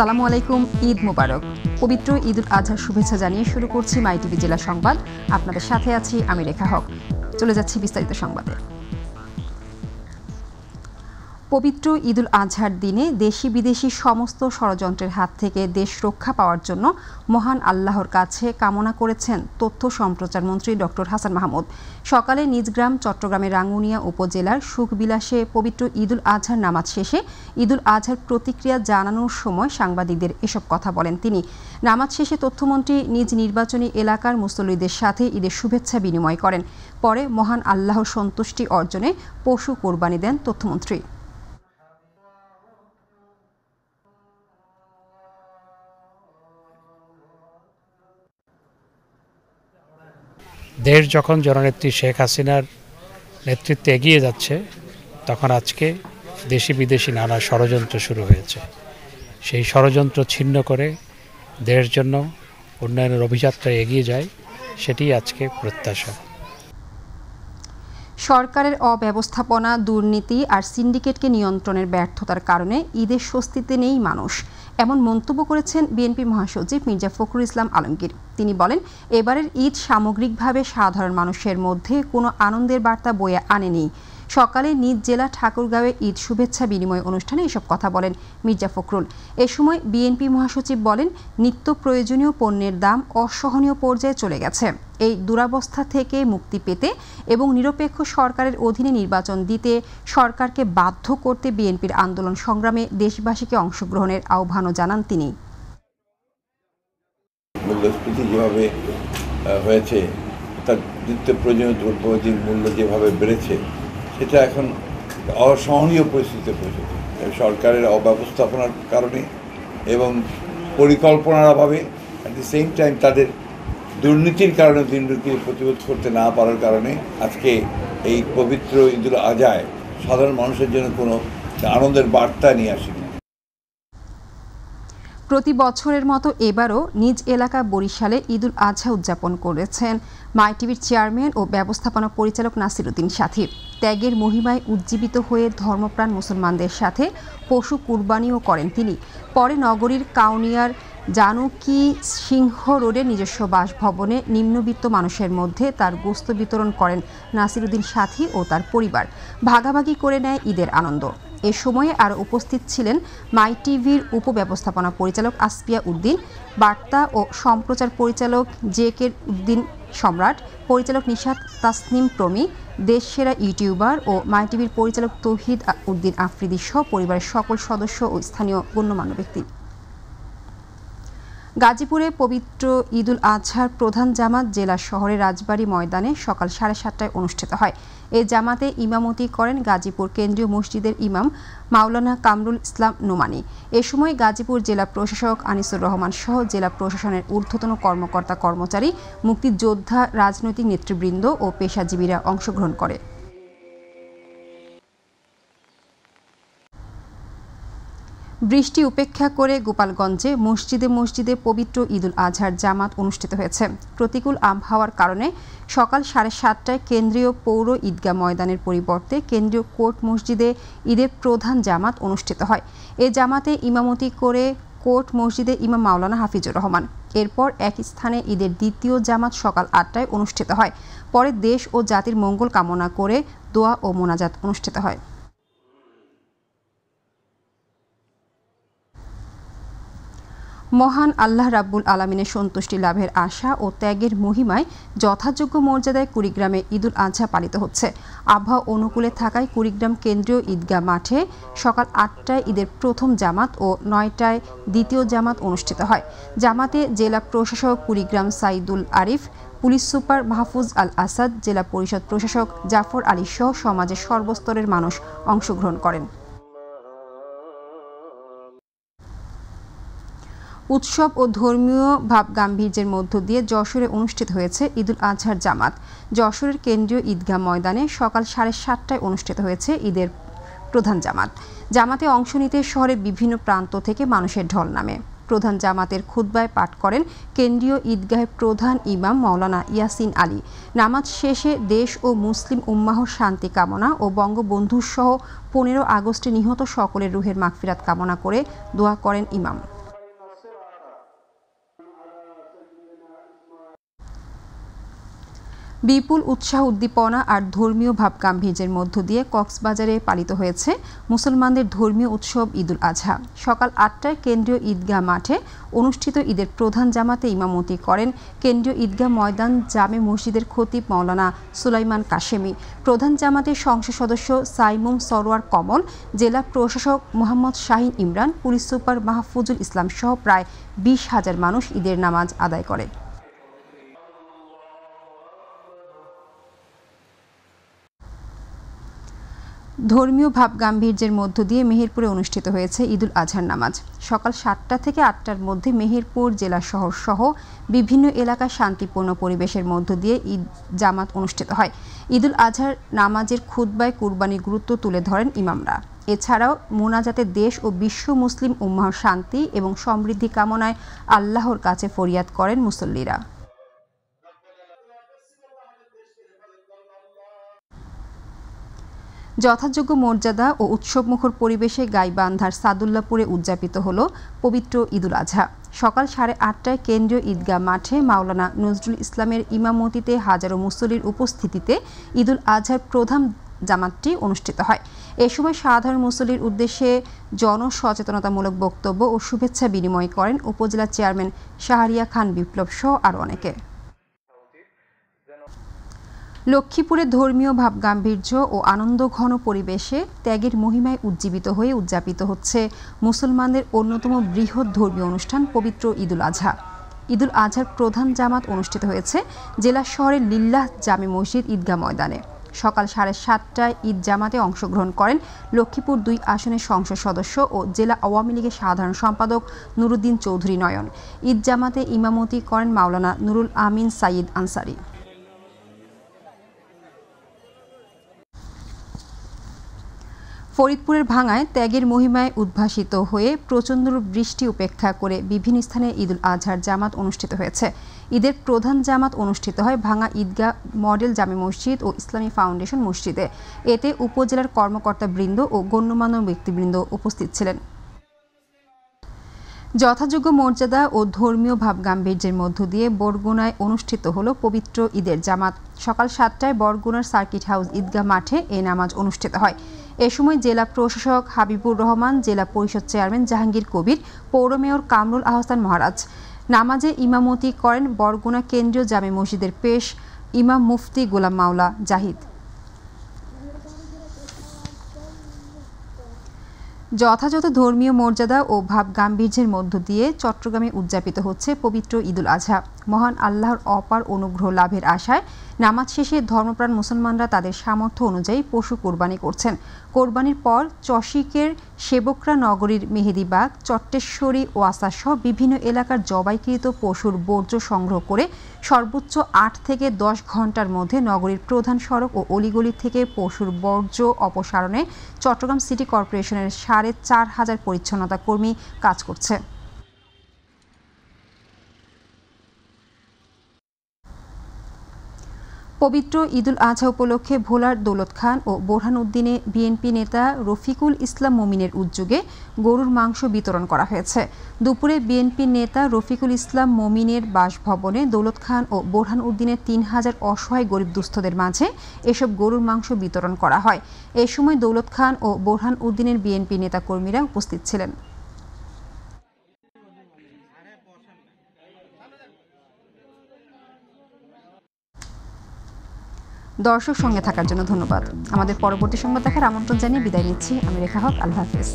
আসসালামু আলাইকুম, ঈদ মোবারক। পবিত্র ঈদুল আজহার শুভেচ্ছা জানিয়ে শুরু করছি মাই টিভি জেলা সংবাদ। আপনাদের সাথে আছি আমি রেখা হক। চলে যাচ্ছি বিস্তারিত সংবাদে। পবিত্র ঈদুল আজহার দিনে দেশি বিদেশি সমস্ত ষড়যন্ত্রের হাত থেকে দেশ রক্ষা পাওয়ার জন্য মহান আল্লাহর কাছে কামনা করেছেন তথ্য সম্প্রচার মন্ত্রী ডক্টর হাসান মাহমুদ। সকালে নিজ গ্রাম চট্টগ্রামের রাঙ্গুনিয়া উপজেলার সুখবিলাসে পবিত্র ঈদুল আজহার নামাজ শেষে ঈদুল আজহার প্রতিক্রিয়া জানানোর সময় সাংবাদিকদের এসব কথা বলেন তিনি। নামাজ শেষে তথ্যমন্ত্রী নিজ নির্বাচনী এলাকার মুসল্লিদের সাথে ঈদের শুভেচ্ছা বিনিময় করেন। পরে মহান আল্লাহর সন্তুষ্টি অর্জনে পশু কোরবানি দেন তথ্যমন্ত্রী। দেশ যখন জননেত্রী শেখ হাসিনার নেতৃত্বে এগিয়ে যাচ্ছে, তখন আজকে দেশি বিদেশি নানা ষড়যন্ত্র শুরু হয়েছে। সেই ষড়যন্ত্র ছিন্ন করে দেশের জন্য উন্নয়নের অভিযাত্রায় এগিয়ে যায়, সেটি আজকে প্রত্যাশা। সরকারের অব্যবস্থাপনা, দুর্নীতি আর সিন্ডিকেটকে নিয়ন্ত্রণের ব্যর্থতার কারণে ঈদের স্বস্তিতে নেই মানুষ, এমন মন্তব্য করেছেন বিএনপি মহাসচিব মির্জা ফখরুল ইসলাম আলমগীর। তিনি বলেন, এবারের ঈদ সামগ্রিকভাবে সাধারণ মানুষের মধ্যে কোনো আনন্দের বার্তা বয়ে আনেনি। সকালে নিজ জেলা ঠাকুরগাঁওয়ে ঈদ শুভেচ্ছা বিনিময় অনুষ্ঠানে এসব কথা বলেন মির্জা ফখরুল। এ সময় বিএনপি মহাসচিব বলেন, নিত্য প্রয়োজনীয় পণ্যের দাম অসহনীয় পর্যায়ে চলে গেছে। এই দুরবস্থা থেকে মুক্তি পেতে এবং নিরপেক্ষ সরকারের অধীনে নির্বাচন দিতে সরকারকে বাধ্য করতে বিএনপির আন্দোলন সংগ্রামে দেশবাসীকে অংশগ্রহণের আহ্বানও জানান তিনি। মূল্যস্ফীতি যেভাবে হয়েছে, তার নিত্য প্রয়োজনীয় দ্রব্যের মূল্য যেভাবে বেড়েছে, সেটা এখন অসহনীয় পরিস্থিতিতে পৌঁছেছে। সরকারের অব্যবস্থাপনার কারণে এবং পরিকল্পনার অভাবে, অ্যাট দি সেম টাইম তাদের দুর্নীতির কারণে, দুর্নীতি প্রতিরোধ করতে না পারার কারণে আজকে এই পবিত্র ঈদুল আজহায় সাধারণ মানুষের জন্য কোনো আনন্দের বার্তা নিয়ে আসেনি। প্রতি বছরের মতো এবারও নিজ এলাকা বরিশালে ঈদুল আজহা উদযাপন করেছেন মাই টিভির চেয়ারম্যান ও ব্যবস্থাপনা পরিচালক নাসিরউদ্দিন সাথী। ত্যাগের মহিমায় উজ্জীবিত হয়ে ধর্মপ্রাণ মুসলমানদের সাথে পশু কুরবানিও করেন তিনি। পরে নগরীর কাউনিয়ার জানুকি সিংহ রোডের নিজস্ব বাসভবনে নিম্নবিত্ত মানুষের মধ্যে তার গোস্ত বিতরণ করেন নাসিরউদ্দিন সাথী ও তার পরিবার। ভাগাভাগি করে নেয় ঈদের আনন্দ। এ সময়ে আরও উপস্থিত ছিলেন মাই টিভির উপব্যবস্থাপনা পরিচালক আসপিয়া উদ্দিন, বার্তা ও সম্প্রচার পরিচালক জে.কে উদ্দিন সম্রাট, পরিচালক নিশাত তাসনিম প্রমি, দেশ সেরা ইউটিউবার ও মাই টিভির পরিচালক তৌহিদ উদ্দিন আফ্রিদি সহ পরিবারের সকল সদস্য ও স্থানীয় গণ্যমান্য ব্যক্তি। গাজীপুরে পবিত্র ঈদুল আজহার প্রধান জামাত জেলা শহরের রাজবাড়ী ময়দানে সকাল 7:30টায় অনুষ্ঠিত হয়। এই জামাতে ইমামতি করেন গাজীপুর কেন্দ্রীয় মসজিদের ইমাম মাওলানা কামরুল ইসলাম নোমানী। এ সময় গাজীপুর জেলা প্রশাসক আনিসুর রহমান সহ জেলা প্রশাসনের ঊর্ধ্বতন কর্মকর্তা কর্মচারী, মুক্তিযোদ্ধা, রাজনৈতিক নেতৃবৃন্দ ও পেশাজীবীরা অংশগ্রহণ করে। বৃষ্টি উপেক্ষা করে গোপালগঞ্জে মসজিদে মসজিদে পবিত্র ঈদুল আজহার জামাত অনুষ্ঠিত হয়েছে। প্রতিকূল আবহাওয়ার কারণে সকাল 7:30টায় কেন্দ্রীয় পৌর ঈদগাহ ময়দানের পরিবর্তে কেন্দ্রীয় কোর্ট মসজিদে ঈদের প্রধান জামাত অনুষ্ঠিত হয়। এ জামাতে ইমামতি করে কোর্ট মসজিদে ইমাম মাওলানা হাফিজুর রহমান। এরপর একই স্থানে ঈদের দ্বিতীয় জামাত সকাল 8টায় অনুষ্ঠিত হয়। পরে দেশ ও জাতির মঙ্গল কামনা করে দোয়া ও মোনাজাত অনুষ্ঠিত হয়। মহান আল্লাহ রাব্বুল আলামিনের সন্তুষ্টি লাভের আশা ও ত্যাগের মহিমায় যথাযোগ্য মর্যাদায় কুড়িগ্রামে ঈদুল আজহা পালিত হচ্ছে। আবহাওয়া অনুকূলে থাকায় কুড়িগ্রাম কেন্দ্রীয় ঈদগাহ মাঠে সকাল 8টায় ঈদের প্রথম জামাত ও 9টায় দ্বিতীয় জামাত অনুষ্ঠিত হয়। জামাতে জেলা প্রশাসক কুড়িগ্রাম সাইদুল আরিফ, পুলিশ সুপার মাহফুজ আল আসাদ, জেলা পরিষদ প্রশাসক জাফর আলী সহ সমাজের সর্বস্তরের মানুষ অংশগ্রহণ করেন। উৎসব ও ধর্মীয় ভাব গাম্ভীর্যের মধ্য দিয়ে যশোরে অনুষ্ঠিত হয়েছে ঈদুল আজহার জামাত। যশোরের কেন্দ্রীয় ঈদগাহ ময়দানে সকাল 7:30টায় অনুষ্ঠিত হয়েছে ঈদের প্রধান জামাত। জামাতে অংশ নিতে শহরের বিভিন্ন প্রান্ত থেকে মানুষের ঢল নামে। প্রধান জামাতের খুতবায় পাঠ করেন কেন্দ্রীয় ঈদগাহের প্রধান ইমাম মাওলানা ইয়াসিন আলী। নামাজ শেষে দেশ ও মুসলিম উম্মাহর শান্তি কামনা ও বঙ্গবন্ধুসহ 15 আগস্টে নিহত সকলের রুহের মাগফিরাত কামনা করে দোয়া করেন ইমাম। বিপুল উৎসাহ উদ্দীপনা আর ধর্মীয় ভাবগাম্ভীর্যের মধ্য দিয়ে কক্সবাজারে পালিত হয়েছে মুসলমানদের ধর্মীয় উৎসব ঈদুল আজহা। সকাল ৮টায় কেন্দ্রীয় ঈদগাহ মাঠে অনুষ্ঠিত ঈদের প্রধান জামাতে ইমামতি করেন কেন্দ্রীয় ঈদগাহ ময়দান জামে মসজিদের খতিব মাওলানা সুলাইমান কাশেমি, প্রধান জামাতের সংসদ সদস্য সাইমুম সরোয়ার কমল, জেলা প্রশাসক মোহাম্মদ শাহিন ইমরান, পুলিশ সুপার মাহফুজুল ইসলাম সহ প্রায় ২০,০০০ মানুষ ঈদের নামাজ আদায় করে। ধর্মীয় ভাবগাম্ভীর্যের মধ্য দিয়ে মেহেরপুরে অনুষ্ঠিত হয়েছে ঈদুল আজহার নামাজ। সকাল ৭টা থেকে ৮টার মধ্যে মেহেরপুর জেলা শহর সহ বিভিন্ন এলাকায় শান্তিপূর্ণ পরিবেশের মধ্য দিয়ে ঈদ জামাত অনুষ্ঠিত হয়। ঈদুল আজহার নামাজের খুতবায় কুরবানির গুরুত্ব তুলে ধরেন ইমামরা। এছাড়াও মোনাজাতে দেশ ও বিশ্ব মুসলিম উম্মাহর শান্তি এবং সমৃদ্ধি কামনায় আল্লাহর কাছে ফরিয়াদ করেন মুসল্লিরা। যথাযোগ্য মর্যাদা ও উৎসবমুখর পরিবেশে গাইবান্ধার সাদুল্লাপুরে উদযাপিত হল পবিত্র ঈদুল আজহা। সকাল ৮:৩০টায় কেন্দ্রীয় ঈদগাহ মাঠে মাওলানা নজরুল ইসলামের ইমামতিতে হাজারো মুসল্লির উপস্থিতিতে ঈদুল আজহার প্রধান জামাতটি অনুষ্ঠিত হয়। এ সময় সাধারণ মুসল্লির উদ্দেশ্যে জনসচেতনতামূলক বক্তব্য ও শুভেচ্ছা বিনিময় করেন উপজেলা চেয়ারম্যান শাহরিয়া খান বিপ্লব সহ আরও অনেকে। লক্ষ্মীপুরে ধর্মীয় ভাবগাম্ভীর্য ও আনন্দঘন পরিবেশে ত্যাগের মহিমায় উজ্জীবিত হয়ে উদযাপিত হচ্ছে মুসলমানদের অন্যতম বৃহৎ ধর্মীয় অনুষ্ঠান পবিত্র ঈদুল আজহা। ঈদুল আজহার প্রধান জামাত অনুষ্ঠিত হয়েছে জেলা শহরের লিল্লাহ জামে মসজিদ ঈদগাহ ময়দানে। সকাল ৭:৩০টায় ঈদ জামাতে অংশগ্রহণ করেন লক্ষ্মীপুর ২ আসনের সংসদ সদস্য ও জেলা আওয়ামী লীগের সাধারণ সম্পাদক নুরুদ্দিন চৌধুরী নয়ন। ঈদ জামাতে ইমামতি করেন মাওলানা নুরুল আমিন সাইদ আনসারি। ফরিদপুরের ভাঙায় ত্যাগের মহিমায় উদ্ভাসিত হয়ে প্রচণ্ড বৃষ্টি উপেক্ষা করে বিভিন্ন স্থানে ঈদুল আজহার জামাত অনুষ্ঠিত হয়েছে। ঈদের প্রধান জামাত অনুষ্ঠিত হয় ভাঙা ঈদগাহ মডেল জামে মসজিদ ও ইসলামী ফাউন্ডেশন মসজিদে। এতে উপজেলার কর্মকর্তাবৃন্দ ও গণ্যমান্য ব্যক্তিবৃন্দ উপস্থিত ছিলেন। যথাযোগ্য মর্যাদা ও ধর্মীয় ভাবগাম্ভীর্যের মধ্য দিয়ে বরগুনায় অনুষ্ঠিত হল পবিত্র ঈদের জামাত। সকাল ৭টায় বরগুনার সার্কিট হাউস ঈদগাহ মাঠে এ নামাজ অনুষ্ঠিত হয়। এ সময় জেলা প্রশাসক হাবিবুর রহমান, জেলা পরিষদ চেয়ারম্যান জাহাঙ্গীর কবির, পৌর মেয়র কামরুল আহসান মহারাজ। নামাজে ইমামতি করেন বরগুনা কেন্দ্রীয় জামে মসজিদের পেশ ইমাম মুফতি গোলাম মাওলা জাহিদ। যথাযথ ধর্মীয় মর্যাদা ও ভাবগাম্ভীর্যের মধ্য দিয়ে চট্টগ্রামে উদযাপিত হচ্ছে পবিত্র ঈদুল আজহা। মহান আল্লাহর অপার অনুগ্রহ লাভের আশায় নামাজ শেষে ধর্মপ্রাণ মুসলমানরা তাদের সামর্থ্য অনুযায়ী পশু কোরবানি করছেন। কোরবানির পর চশিকের সেবকরা নগরীর মেহেদিবাগ, চট্টেশ্বরী, ওয়াসা সহ বিভিন্ন এলাকার জবাইকৃত পশুর বর্জ্য সংগ্রহ করে সর্বোচ্চ ৮ থেকে ১০ ঘন্টার মধ্যে নগরীর প্রধান সড়ক ও অলিগলি থেকে পশুর বর্জ্য অপসারণে চট্টগ্রাম সিটি কর্পোরেশনের ৪,৫০০ পরিচ্ছন্নতা কর্মী কাজ করছে। পবিত্র ঈদুল আজহা উপলক্ষে ভোলার দৌলত খান ও বোরহানউদ্দিনে বিএনপি নেতা রফিকুল ইসলাম মমিনের উদ্যোগে গরুর মাংস বিতরণ করা হয়েছে। দুপুরে বিএনপি নেতা রফিকুল ইসলাম মমিনের বাসভবনে দৌলত খান ও বোরহানউদ্দিনের ৩,০০০ অসহায় গরিব দুস্থদের মাঝে এসব গরুর মাংস বিতরণ করা হয়। এ সময় দৌলত খান ও বোরহানউদ্দিনের বিএনপি নেতাকর্মীরা উপস্থিত ছিলেন। দর্শক সঙ্গে থাকার জন্য ধন্যবাদ। আমাদের পরবর্তী সংবাদ দেখার আমন্ত্রণ জানিয়ে বিদায় নিচ্ছি। আমি রেখা হক। আল্লাহ হাফেজ।